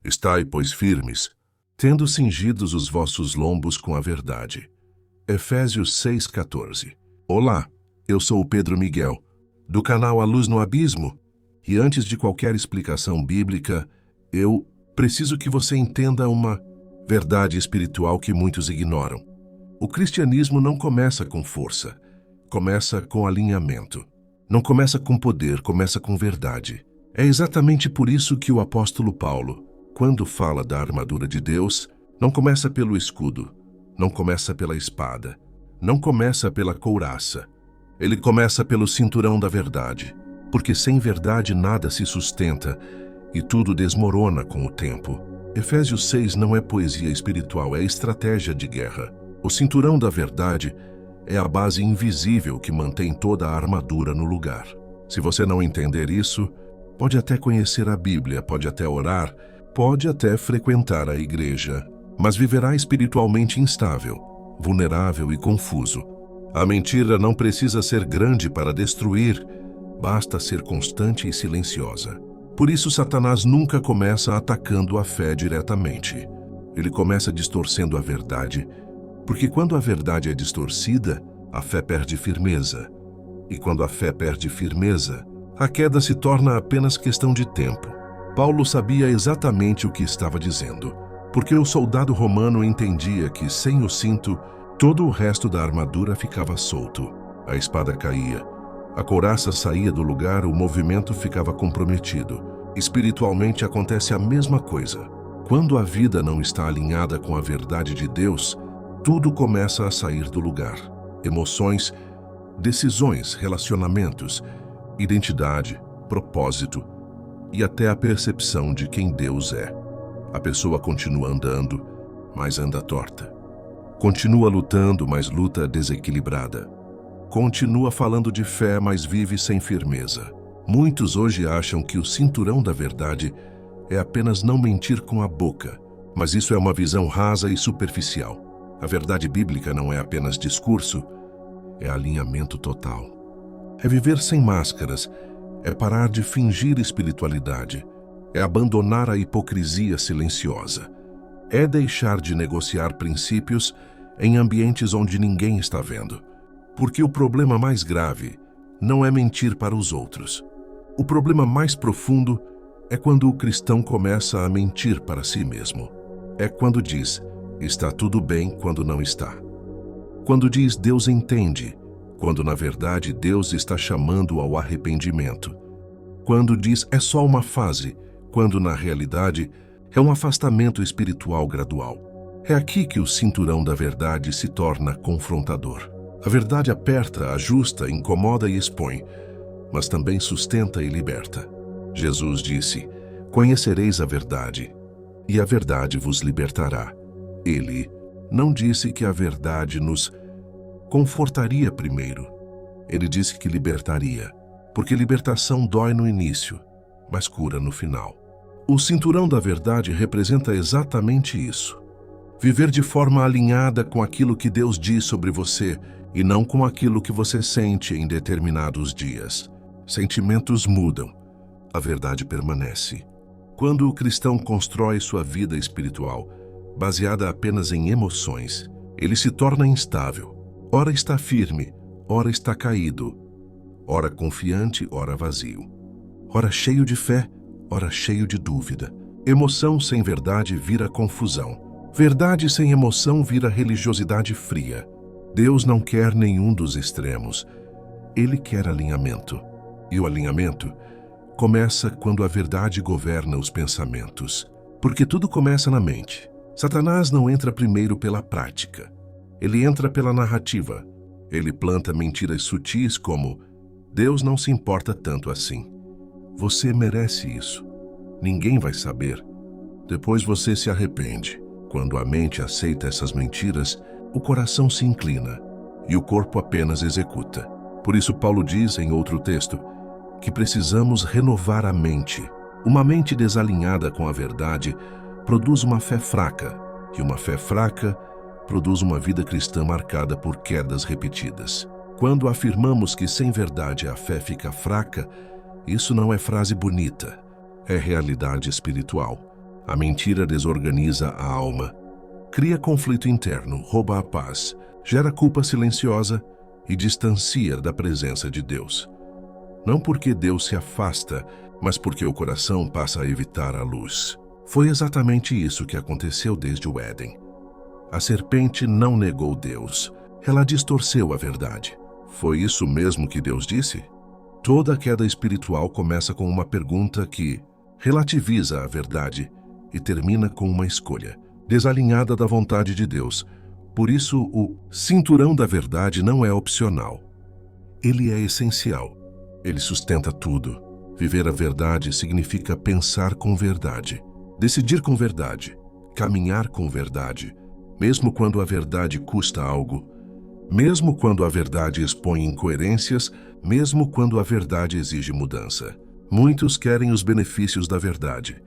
Estai, pois, firmes, tendo cingidos os vossos lombos com a verdade. Efésios 6,14. Olá, eu sou o Pedro Miguel, do canal A Luz no Abismo, e antes de qualquer explicação bíblica, eu preciso que você entenda uma verdade espiritual que muitos ignoram. O cristianismo não começa com força, começa com alinhamento. Não começa com poder, começa com verdade. É exatamente por isso que o apóstolo Paulo, quando fala da armadura de Deus, não começa pelo escudo, não começa pela espada, não começa pela couraça. Ele começa pelo cinturão da verdade, porque sem verdade nada se sustenta e tudo desmorona com o tempo. Efésios 6 não é poesia espiritual, é estratégia de guerra. O cinturão da verdade é a base invisível que mantém toda a armadura no lugar. Se você não entender isso, pode até conhecer a Bíblia, pode até orar, pode até frequentar a igreja, mas viverá espiritualmente instável, vulnerável e confuso. A mentira não precisa ser grande para destruir, basta ser constante e silenciosa. Por isso, Satanás nunca começa atacando a fé diretamente. Ele começa distorcendo a verdade, porque quando a verdade é distorcida, a fé perde firmeza. E quando a fé perde firmeza, a queda se torna apenas questão de tempo. Paulo sabia exatamente o que estava dizendo, porque o soldado romano entendia que, sem o cinto, todo o resto da armadura ficava solto. A espada caía, a couraça saía do lugar, o movimento ficava comprometido. Espiritualmente acontece a mesma coisa. Quando a vida não está alinhada com a verdade de Deus, tudo começa a sair do lugar. Emoções, decisões, relacionamentos, identidade, propósito e até a percepção de quem Deus é. A pessoa continua andando, mas anda torta. Continua lutando, mas luta desequilibrada. Continua falando de fé, mas vive sem firmeza. Muitos hoje acham que o cinturão da verdade é apenas não mentir com a boca, mas isso é uma visão rasa e superficial. A verdade bíblica não é apenas discurso, é alinhamento total. É viver sem máscaras, é parar de fingir espiritualidade, é abandonar a hipocrisia silenciosa, é deixar de negociar princípios em ambientes onde ninguém está vendo. Porque o problema mais grave não é mentir para os outros. O problema mais profundo é quando o cristão começa a mentir para si mesmo. É quando diz, está tudo bem, quando não está. Quando diz, Deus entende, quando na verdade Deus está chamando ao arrependimento. Quando diz, é só uma fase, quando na realidade é um afastamento espiritual gradual. É aqui que o cinturão da verdade se torna confrontador. A verdade aperta, ajusta, incomoda e expõe, mas também sustenta e liberta. Jesus disse, conhecereis a verdade, e a verdade vos libertará. Ele não disse que a verdade nos confortaria primeiro. Ele disse que libertaria, porque libertação dói no início, mas cura no final. O cinturão da verdade representa exatamente isso. Viver de forma alinhada com aquilo que Deus diz sobre você e não com aquilo que você sente em determinados dias. Sentimentos mudam, a verdade permanece. Quando o cristão constrói sua vida espiritual, baseada apenas em emoções, ele se torna instável. Ora está firme, ora está caído, ora confiante, ora vazio. Ora cheio de fé, ora cheio de dúvida. Emoção sem verdade vira confusão. Verdade sem emoção vira religiosidade fria. Deus não quer nenhum dos extremos. Ele quer alinhamento. E o alinhamento começa quando a verdade governa os pensamentos. Porque tudo começa na mente. Satanás não entra primeiro pela prática. Ele entra pela narrativa. Ele planta mentiras sutis como Deus não se importa tanto assim. Você merece isso. Ninguém vai saber. Depois você se arrepende. Quando a mente aceita essas mentiras, o coração se inclina e o corpo apenas executa. Por isso Paulo diz em outro texto que precisamos renovar a mente. Uma mente desalinhada com a verdade produz uma fé fraca, e uma fé fraca produz uma vida cristã marcada por quedas repetidas. Quando afirmamos que sem verdade a fé fica fraca, isso não é frase bonita, é realidade espiritual. A mentira desorganiza a alma, cria conflito interno, rouba a paz, gera culpa silenciosa e distancia da presença de Deus. Não porque Deus se afasta, mas porque o coração passa a evitar a luz. Foi exatamente isso que aconteceu desde o Éden. A serpente não negou Deus, ela distorceu a verdade. Foi isso mesmo que Deus disse? Toda queda espiritual começa com uma pergunta que relativiza a verdade e termina com uma escolha, desalinhada da vontade de Deus. Por isso, o cinturão da verdade não é opcional. Ele é essencial. Ele sustenta tudo. Viver a verdade significa pensar com verdade, decidir com verdade, caminhar com verdade, mesmo quando a verdade custa algo, mesmo quando a verdade expõe incoerências, mesmo quando a verdade exige mudança. Muitos querem os benefícios da verdade,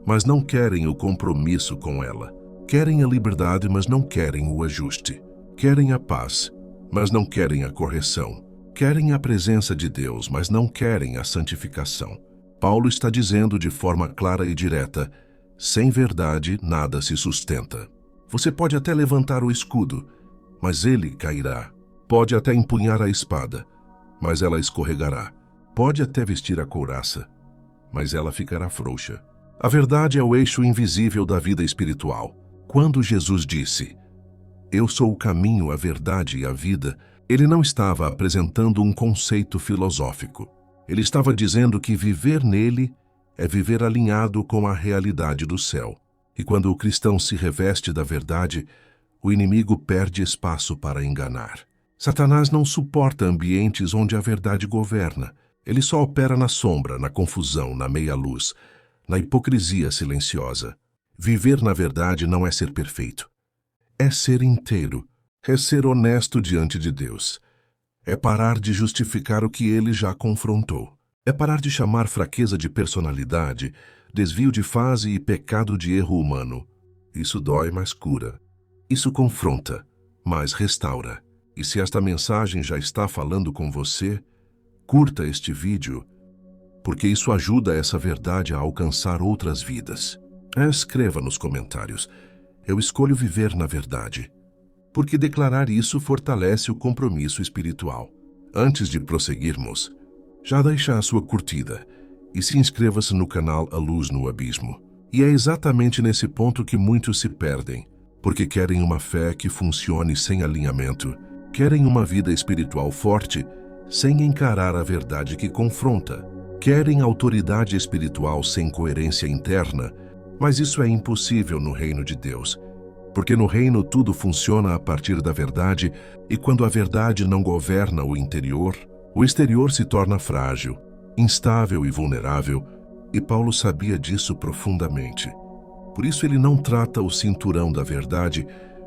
mas não querem o compromisso com ela. Querem a liberdade, mas não querem o ajuste. Querem a paz, mas não querem a correção. Querem a presença de Deus, mas não querem a santificação. Paulo está dizendo de forma clara e direta: sem verdade nada se sustenta. Você pode até levantar o escudo, mas ele cairá. Pode até empunhar a espada, mas ela escorregará. Pode até vestir a couraça, mas ela ficará frouxa. A verdade é o eixo invisível da vida espiritual. Quando Jesus disse: "Eu sou o caminho, a verdade e a vida", ele não estava apresentando um conceito filosófico. Ele estava dizendo que viver nele é viver alinhado com a realidade do céu. E quando o cristão se reveste da verdade, o inimigo perde espaço para enganar. Satanás não suporta ambientes onde a verdade governa. Ele só opera na sombra, na confusão, na meia-luz, na hipocrisia silenciosa. Viver na verdade não é ser perfeito. É ser inteiro. É ser honesto diante de Deus. É parar de justificar o que ele já confrontou. É parar de chamar fraqueza de personalidade, desvio de fase e pecado de erro humano. Isso dói, mas cura. Isso confronta, mas restaura. E se esta mensagem já está falando com você, curta este vídeo, porque isso ajuda essa verdade a alcançar outras vidas. Escreva nos comentários: "Eu escolho viver na verdade", porque declarar isso fortalece o compromisso espiritual. Antes de prosseguirmos, já deixa a sua curtida e se inscreva-se no canal A Luz no Abismo. E é exatamente nesse ponto que muitos se perdem, porque querem uma fé que funcione sem alinhamento, querem uma vida espiritual forte sem encarar a verdade que confronta, querem autoridade espiritual sem coerência interna, mas isso é impossível no reino de Deus. Porque no reino tudo funciona a partir da verdade, e quando a verdade não governa o interior, o exterior se torna frágil, instável e vulnerável, e Paulo sabia disso profundamente. Por isso ele não trata o cinturão da verdade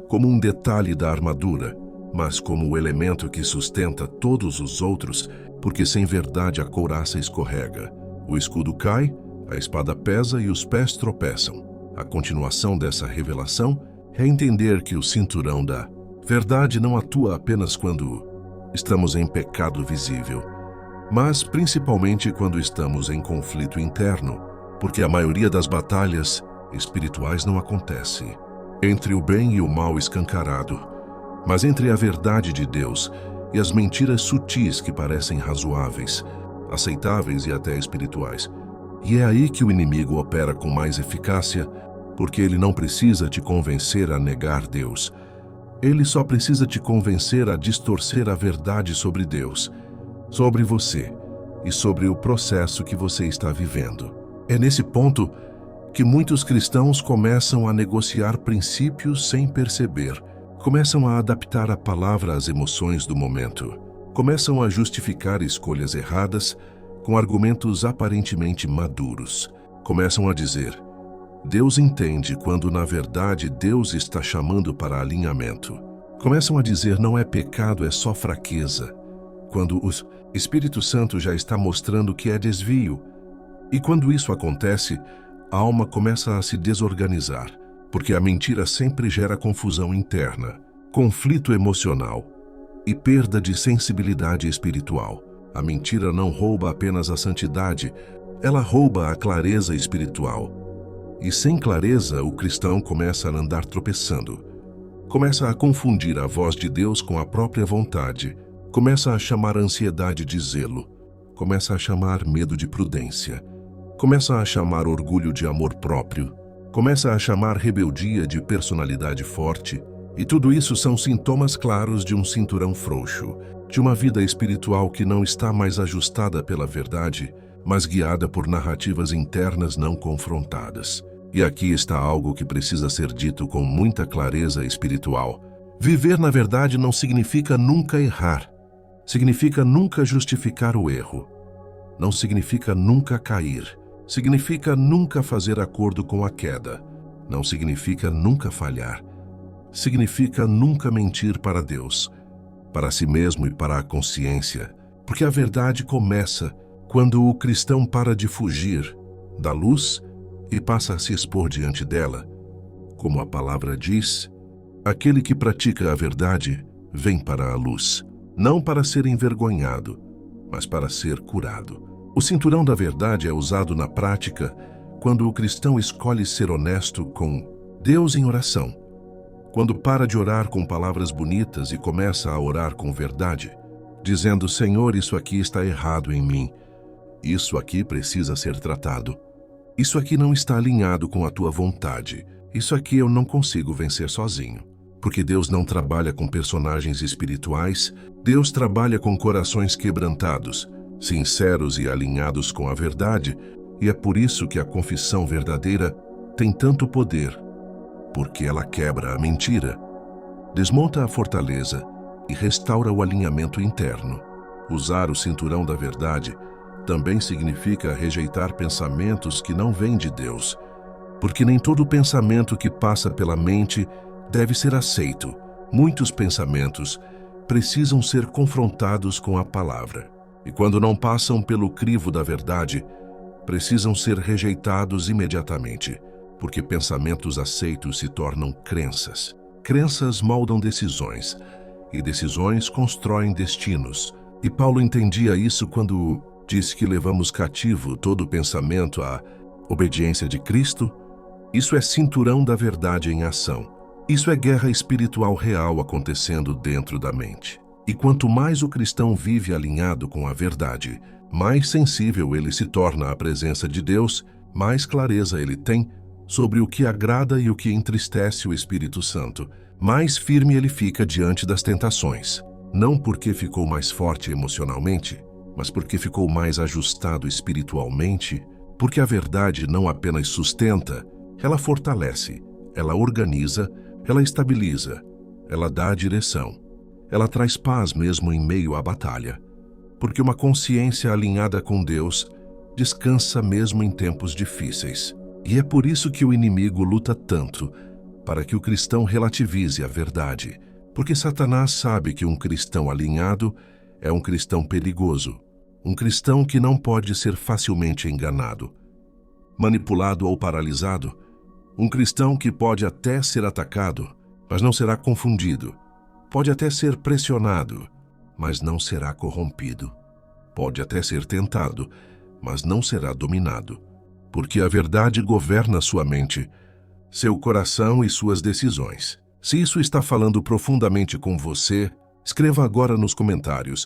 como um detalhe da armadura, mas como o elemento que sustenta todos os outros, porque sem verdade a couraça escorrega. O escudo cai, a espada pesa e os pés tropeçam. A continuação dessa revelação é entender que o cinturão da verdade não atua apenas quando estamos em pecado visível, mas principalmente quando estamos em conflito interno, porque a maioria das batalhas espirituais não acontece entre o bem e o mal escancarado, mas entre a verdade de Deus e as mentiras sutis que parecem razoáveis, aceitáveis e até espirituais. E é aí que o inimigo opera com mais eficácia, porque ele não precisa te convencer a negar Deus. Ele só precisa te convencer a distorcer a verdade sobre Deus, sobre você e sobre o processo que você está vivendo. É nesse ponto que muitos cristãos começam a negociar princípios sem perceber, começam a adaptar a palavra às emoções do momento, começam a justificar escolhas erradas com argumentos aparentemente maduros, começam a dizer: Deus entende, quando na verdade Deus está chamando para alinhamento. Começam a dizer: não é pecado, é só fraqueza, quando o Espírito Santo já está mostrando que é desvio. E quando isso acontece, a alma começa a se desorganizar, porque a mentira sempre gera confusão interna, conflito emocional e perda de sensibilidade espiritual. A mentira não rouba apenas a santidade, ela rouba a clareza espiritual. E sem clareza, o cristão começa a andar tropeçando. Começa a confundir a voz de Deus com a própria vontade. Começa a chamar a ansiedade de zelo. Começa a chamar medo de prudência. Começa a chamar orgulho de amor próprio. Começa a chamar rebeldia de personalidade forte. E tudo isso são sintomas claros de um cinturão frouxo, de uma vida espiritual que não está mais ajustada pela verdade, mas guiada por narrativas internas não confrontadas. E aqui está algo que precisa ser dito com muita clareza espiritual. Viver na verdade não significa nunca errar. Significa nunca justificar o erro. Não significa nunca cair. Significa nunca fazer acordo com a queda. Não significa nunca falhar. Significa nunca mentir para Deus, para si mesmo e para a consciência. Porque a verdade começa quando o cristão para de fugir da luz e passa a se expor diante dela. Como a palavra diz, aquele que pratica a verdade vem para a luz, não para ser envergonhado, mas para ser curado. O cinturão da verdade é usado na prática quando o cristão escolhe ser honesto com Deus em oração, quando para de orar com palavras bonitas e começa a orar com verdade, dizendo: Senhor, isso aqui está errado em mim, isso aqui precisa ser tratado. Isso aqui não está alinhado com a tua vontade. Isso aqui eu não consigo vencer sozinho. Porque Deus não trabalha com personagens espirituais, Deus trabalha com corações quebrantados, sinceros e alinhados com a verdade, e é por isso que a confissão verdadeira tem tanto poder, porque ela quebra a mentira, desmonta a fortaleza e restaura o alinhamento interno. Usar o cinturão da verdade também significa rejeitar pensamentos que não vêm de Deus, porque nem todo pensamento que passa pela mente deve ser aceito. Muitos pensamentos precisam ser confrontados com a palavra, e quando não passam pelo crivo da verdade, precisam ser rejeitados imediatamente, porque pensamentos aceitos se tornam crenças. Crenças moldam decisões, e decisões constroem destinos. E Paulo entendia isso quando diz que levamos cativo todo pensamento à obediência de Cristo. Isso é cinturão da verdade em ação. Isso é guerra espiritual real acontecendo dentro da mente. E quanto mais o cristão vive alinhado com a verdade, mais sensível ele se torna à presença de Deus, mais clareza ele tem sobre o que agrada e o que entristece o Espírito Santo. Mais firme ele fica diante das tentações. Não porque ficou mais forte emocionalmente, mas porque ficou mais ajustado espiritualmente, porque a verdade não apenas sustenta, ela fortalece, ela organiza, ela estabiliza, ela dá a direção, ela traz paz mesmo em meio à batalha, porque uma consciência alinhada com Deus descansa mesmo em tempos difíceis. E é por isso que o inimigo luta tanto, para que o cristão relativize a verdade, porque Satanás sabe que um cristão alinhado é um cristão perigoso, um cristão que não pode ser facilmente enganado, manipulado ou paralisado, um cristão que pode até ser atacado, mas não será confundido, pode até ser pressionado, mas não será corrompido, pode até ser tentado, mas não será dominado, porque a verdade governa sua mente, seu coração e suas decisões. Se isso está falando profundamente com você, escreva agora nos comentários: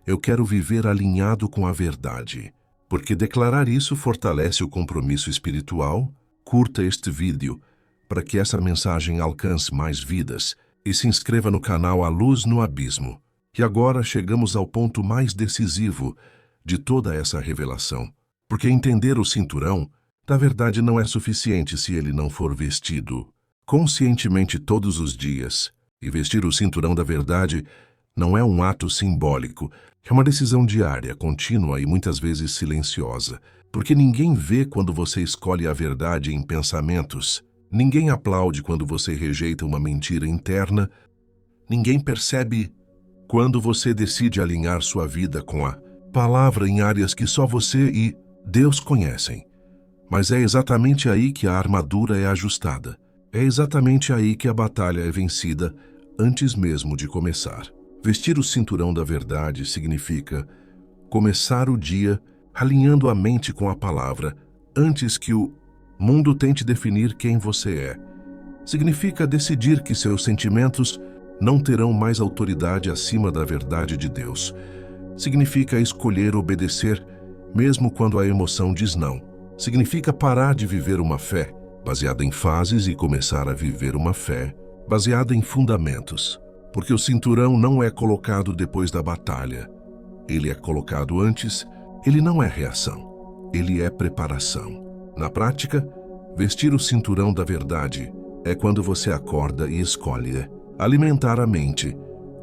eu quero viver alinhado com a verdade, porque declarar isso fortalece o compromisso espiritual. Curta este vídeo para que essa mensagem alcance mais vidas e se inscreva no canal A Luz no Abismo. E agora chegamos ao ponto mais decisivo de toda essa revelação, porque entender o cinturão da verdade não é suficiente se ele não for vestido conscientemente todos os dias. E vestir o cinturão da verdade não é um ato simbólico, é uma decisão diária, contínua e muitas vezes silenciosa, porque ninguém vê quando você escolhe a verdade em pensamentos, ninguém aplaude quando você rejeita uma mentira interna, ninguém percebe quando você decide alinhar sua vida com a palavra em áreas que só você e Deus conhecem. Mas é exatamente aí que a armadura é ajustada. É exatamente aí que a batalha é vencida antes mesmo de começar. Vestir o cinturão da verdade significa começar o dia alinhando a mente com a palavra antes que o Mundo tente definir quem você é. Significa decidir que seus sentimentos não terão mais autoridade acima da verdade de Deus. Significa escolher obedecer, mesmo quando a emoção diz não. Significa parar de viver uma fé baseada em fases e começar a viver uma fé baseada em fundamentos. Porque o cinturão não é colocado depois da batalha. Ele é colocado antes, ele não é reação, ele é preparação. Na prática, vestir o cinturão da verdade é quando você acorda e escolhe alimentar a mente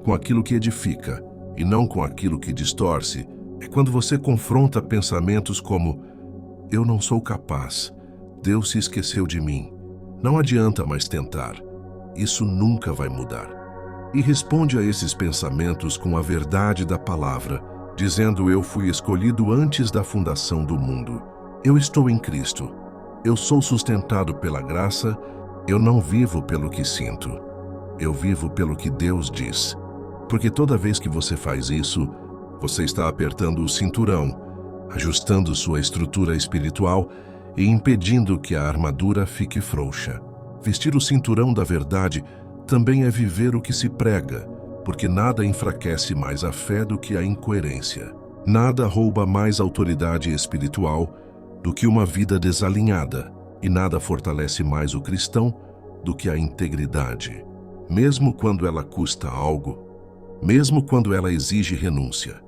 com aquilo que edifica e não com aquilo que distorce. É quando você confronta pensamentos como: eu não sou capaz, Deus se esqueceu de mim, não adianta mais tentar, isso nunca vai mudar. E responde a esses pensamentos com a verdade da palavra, dizendo: eu fui escolhido antes da fundação do mundo. Eu estou em Cristo. Eu sou sustentado pela graça. Eu não vivo pelo que sinto. Eu vivo pelo que Deus diz. Porque toda vez que você faz isso, você está apertando o cinturão, ajustando sua estrutura espiritual e impedindo que a armadura fique frouxa. Vestir o cinturão da verdade também é viver o que se prega, porque nada enfraquece mais a fé do que a incoerência. Nada rouba mais autoridade espiritual do que uma vida desalinhada, e nada fortalece mais o cristão do que a integridade. Mesmo quando ela custa algo, mesmo quando ela exige renúncia,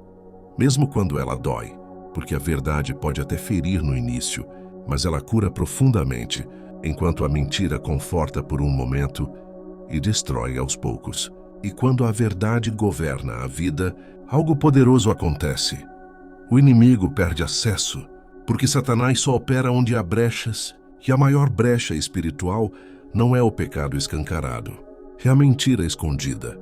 mesmo quando ela dói, porque a verdade pode até ferir no início, mas ela cura profundamente, enquanto a mentira conforta por um momento e destrói aos poucos. E quando a verdade governa a vida, algo poderoso acontece. O inimigo perde acesso, porque Satanás só opera onde há brechas, e a maior brecha espiritual não é o pecado escancarado, é a mentira escondida,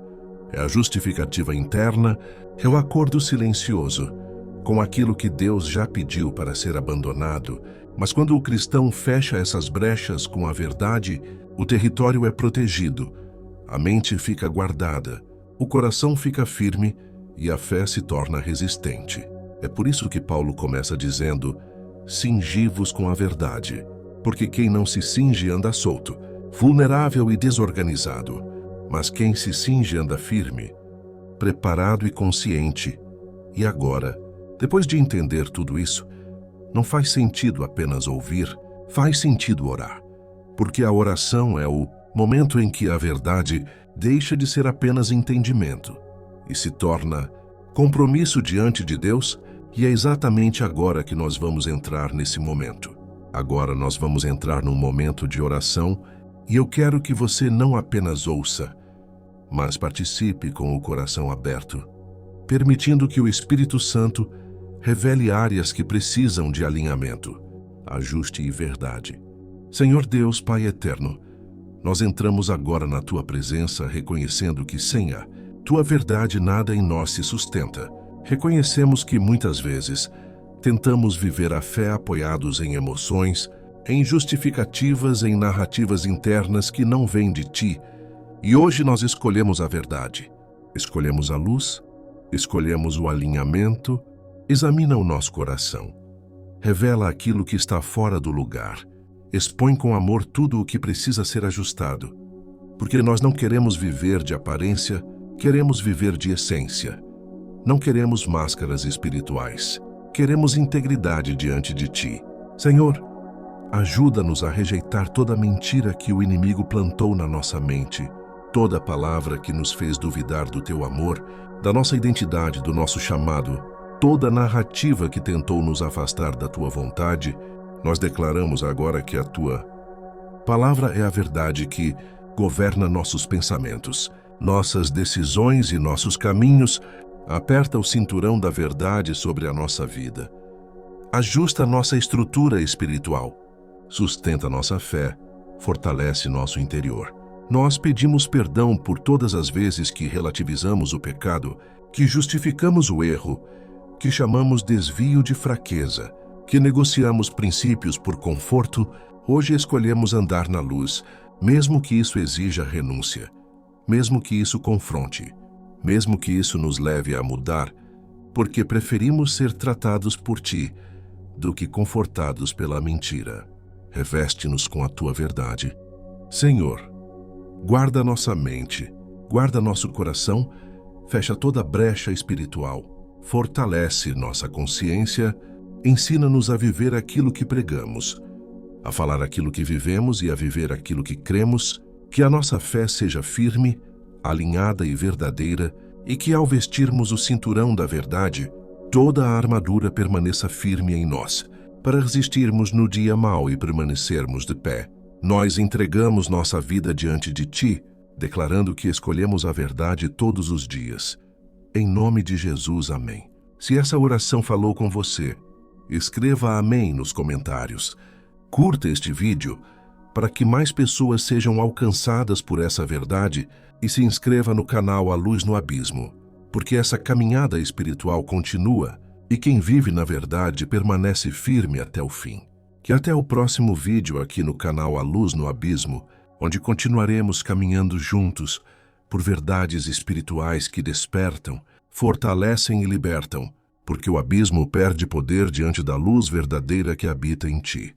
é a justificativa interna, é o acordo silencioso com aquilo que Deus já pediu para ser abandonado. Mas quando o cristão fecha essas brechas com a verdade, o território é protegido, a mente fica guardada, o coração fica firme e a fé se torna resistente. É por isso que Paulo começa dizendo: cingi-vos com a verdade, porque quem não se cinge anda solto, vulnerável e desorganizado, mas quem se cinge anda firme, preparado e consciente. E agora, depois de entender tudo isso, não faz sentido apenas ouvir, faz sentido orar, porque a oração é o momento em que a verdade deixa de ser apenas entendimento e se torna compromisso diante de Deus. E é exatamente agora que nós vamos entrar nesse momento. Agora nós vamos entrar num momento de oração, e eu quero que você não apenas ouça, mas participe com o coração aberto, permitindo que o Espírito Santo revele áreas que precisam de alinhamento, ajuste e verdade. Senhor Deus, Pai eterno, nós entramos agora na Tua presença reconhecendo que sem a Tua verdade nada em nós se sustenta. Reconhecemos que muitas vezes tentamos viver a fé apoiados em emoções, em justificativas, em narrativas internas que não vêm de Ti. E hoje nós escolhemos a verdade, escolhemos a luz, escolhemos o alinhamento. Examina o nosso coração, revela aquilo que está fora do lugar, expõe com amor tudo o que precisa ser ajustado, porque nós não queremos viver de aparência, queremos viver de essência. Não queremos máscaras espirituais, queremos integridade diante de Ti. Senhor, ajuda-nos a rejeitar toda mentira que o inimigo plantou na nossa mente, toda palavra que nos fez duvidar do Teu amor, da nossa identidade, do nosso chamado, toda narrativa que tentou nos afastar da Tua vontade. Nós declaramos agora que a Tua palavra é a verdade que governa nossos pensamentos, nossas decisões e nossos caminhos. Aperta o cinturão da verdade sobre a nossa vida. Ajusta nossa estrutura espiritual. Sustenta nossa fé. Fortalece nosso interior. Nós pedimos perdão por todas as vezes que relativizamos o pecado, que justificamos o erro, que chamamos desvio de fraqueza, que negociamos princípios por conforto. Hoje escolhemos andar na luz, mesmo que isso exija renúncia, mesmo que isso confronte, mesmo que isso nos leve a mudar, porque preferimos ser tratados por Ti do que confortados pela mentira. reveste-nos com a tua verdade. Senhor, guarda nossa mente, guarda nosso coração, fecha toda brecha espiritual, fortalece nossa consciência, ensina-nos a viver aquilo que pregamos, a falar aquilo que vivemos e a viver aquilo que cremos, que a nossa fé seja firme, alinhada e verdadeira, e que ao vestirmos o cinturão da verdade, toda a armadura permaneça firme em nós, para resistirmos no dia mau e permanecermos de pé. Nós entregamos nossa vida diante de Ti, declarando que escolhemos a verdade todos os dias. Em nome de Jesus, amém. Se essa oração falou com você, escreva amém nos comentários. Curta este vídeo para que mais pessoas sejam alcançadas por essa verdade e se inscreva no canal A Luz no Abismo, porque essa caminhada espiritual continua e quem vive na verdade permanece firme até o fim. Que até o próximo vídeo aqui no canal A Luz no Abismo, onde continuaremos caminhando juntos por verdades espirituais que despertam, fortalecem e libertam, porque o abismo perde poder diante da luz verdadeira que habita em ti.